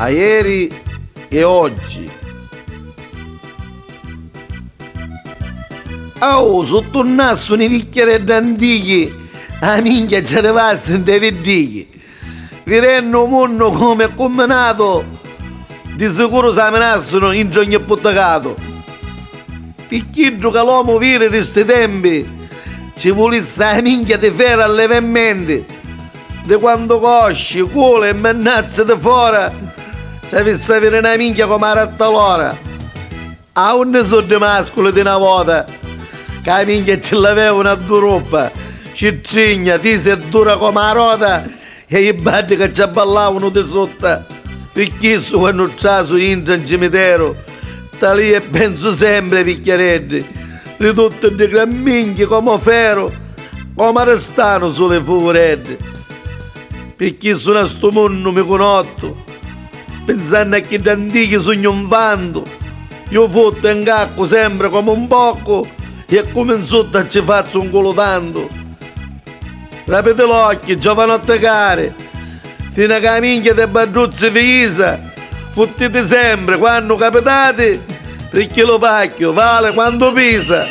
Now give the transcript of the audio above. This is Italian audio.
a ieri e oggi. Oh, sotto un nasso nei bicchieri antichi, a minchia ci arrivasse in dei veddighi. Vi renno un mondo come è combinato, di sicuro si amenassano in ogni puttacato. Picchidro che l'uomo vire di sti tempi, ci volesse la minchia di ferro allevemente, di quando cosci, culo e mannazze di fuori, ci avesse avere una minchia come a rattalora. A un sono di mascolo di una volta, che la minchia ce l'aveva una duroppa, ciccigna, tisa e dura come la rota, e i batti che ci ballavano di sotto. Perché quando c'è su in cimitero, da lì e penso sempre ai picchiaretti, ridotti di gran minchia come ferro, come restano sulle fuoretti. Perché sono a sto mondo mi conosco, pensando a che gli antichi sono un vanto, io fotto in cacco sempre come un bocco e come in sotto a ci faccio un culo tanto. Rapite l'occhio, giovanotte care, fino a che la minchia dei badruzzi fisa, fottete sempre quando capitate, perché lo pacchio vale quando pisa.